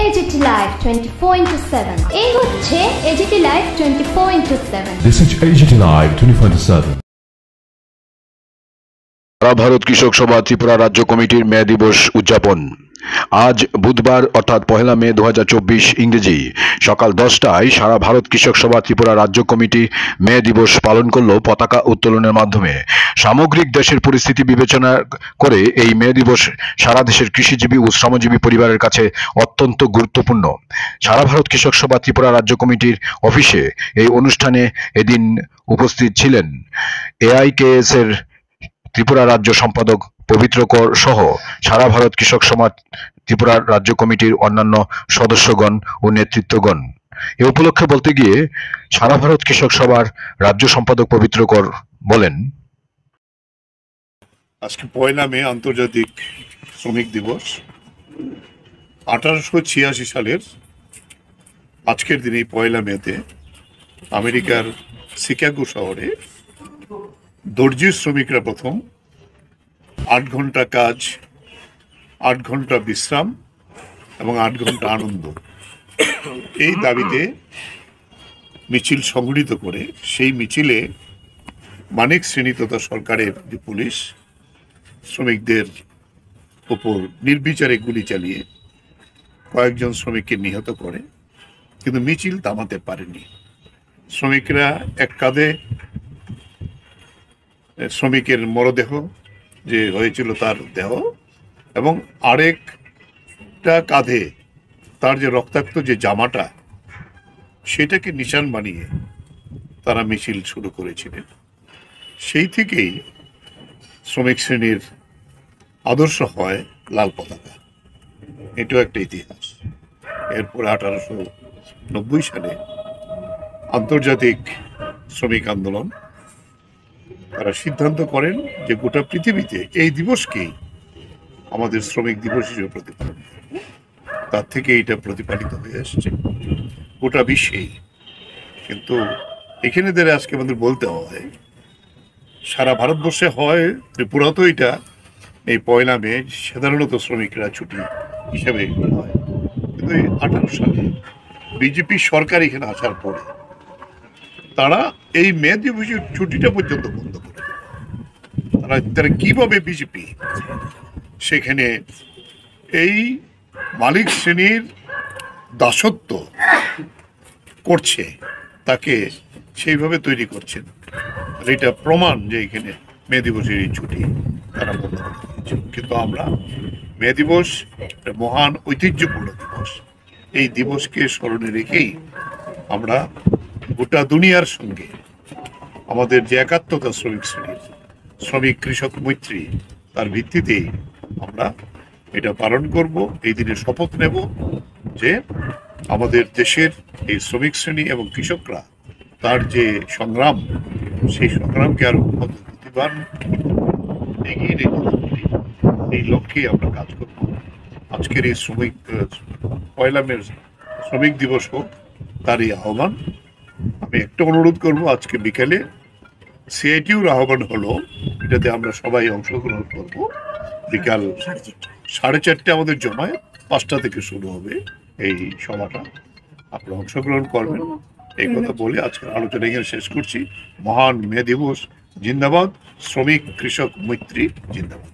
AGT Live 24/7 এই হচ্ছে AGT Live 24/7 This is AGT Live 24/7 সারা ভারত কৃষক সভা ত্রিপুরা রাজ্য কমিটির মে দিবস উদযাপন আজ বুধবার অর্থাৎ 1 মে 2024 ইংরেজি সকাল 10টায় সারা ভারত কৃষক সভা ত্রিপুরা রাজ্য কমিটি মে দিবস পালন করল পতাকা উত্তোলনের মাধ্যমে। সামগ্রিক দেশের পরিস্থিতি বিবেচনা করে এই মে দিবস সারা দেশের কৃষিজীবী ও শ্রমজীবী পরিবারের কাছে অত্যন্ত গুরুত্বপূর্ণ। সারা ভারত কৃষক সভা ত্রিপুরা রাজ্য কমিটির অফিসে এই অনুষ্ঠানে এদিন উপস্থিত ছিলেন AIKS এর ত্রিপুরা রাজ্য সম্পাদক পবিত্র কর সহ সারা ভারত কৃষক সমাজ ত্রিপুরা রাজ্য কমিটির অন্যান্য সদস্যগণ ও নেতৃত্বগণ। এ উপলক্ষে বলতে গিয়ে সারা ভারত কৃষক সভার রাজ্য সম্পাদক পবিত্র কর বলেন, আজকে 1 মে আন্তর্জাতিক শ্রমিক দিবস। 1886 সালের আজকের দিনে 1 মেতে আমেরিকার শিকাগো শহরে দর্জি শ্রমিকরা প্রথম 8 ঘন্টা কাজ, 8 ঘন্টা বিশ্রাম এবং 8 ঘন্টা আনন্দ এই দাবিতে মিছিল সংগঠিত করে সেই মিছিলে মানিক শ্রেণী তথা সরকারের যে পুলিশ শ্রমিকদের উপর নির্বিচারে গুলি চালিয়ে কয়েকজন শ্রমিককে নিহত করে, কিন্তু মিছিল থামাতে পারেনি। শ্রমিকরা এক কাঁধে শ্রমিকের মরদেহ যে হয়েছিল তার দেহ এবং আরেকটা কাঁধে তার যে রক্তাক্ত যে জামাটা সেটাকে নিশান বানিয়ে তারা মিছিল শুরু করেছিলেন। সেই থেকেই শ্রমিক শ্রেণীর আদর্শ হয় লাল পতাকা। এটাও একটা ইতিহাস। এরপরে 1890 সালে আন্তর্জাতিক শ্রমিক আন্দোলন তারা সিদ্ধান্ত করেন যে গোটা পৃথিবীতে এই দিবসকেই আমাদের শ্রমিক দিবস হিসেবে প্রতিপালন করব। তার থেকে এটা প্রতিপালিত হয়ে আসছে গোটা বিশ্বেই। কিন্তু এখানে ধরে আজকে আমাদের বলতে হয় সারা ভারতবর্ষে হয়, ত্রিপুরাতেও এটা এই 1 মে সাধারণত শ্রমিকরা ছুটি হিসেবে হয়। কিন্তু এই 18 সালে বিজেপি সরকার এখানে আসার পরে তারা এই মে দিবসের ছুটিটা পর্যন্ত বন্ধ করে। তারা কিভাবে বিজেপি সেখানে এই মালিক শ্রেণীর দাসত্ব করছে তাকে সেইভাবে তৈরি করছেন। এটা প্রমাণ যে এখানে মে দিবসের এই ছুটি তারা বন্ধ করে দিয়েছে। কিন্তু আমরা মে দিবস মহান ঐতিহ্যপূর্ণ দিবস, এই দিবসকে স্মরণে রেখেই আমরা গোটা দুনিয়ার সঙ্গে আমাদের যে একাত্মতা শ্রমিক শ্রেণীর, শ্রমিক কৃষক মৈত্রী, তার ভিত্তিতেই আমরা এটা পালন করব। এই দিনে শপথ নেব যে আমাদের দেশের এই শ্রমিক শ্রেণী এবং কৃষকরা তার যে সংগ্রাম, সেই সংগ্রামকে আরো প্রতিবান এগিয়ে নিয়ে এই লক্ষ্যে আমরা কাজ করব। আজকের এই 1 মে শ্রমিক দিবস হোক তার এই আহ্বান। আমি একটা অনুরোধ করব, আজকে বিকেলে সিআইটিউর আহ্বান হলো, এটাতে আমরা সবাই অংশগ্রহণ করব। বিকাল 4:30 আমাদের জমায়, 5টা থেকে শুরু হবে এই সভাটা। আপনারা অংশগ্রহণ করবেন এই কথা বলে আজকের আলোচনা এখানে শেষ করছি। মহান মে দিবস জিন্দাবাদ, শ্রমিক কৃষক মৈত্রী জিন্দাবাদ।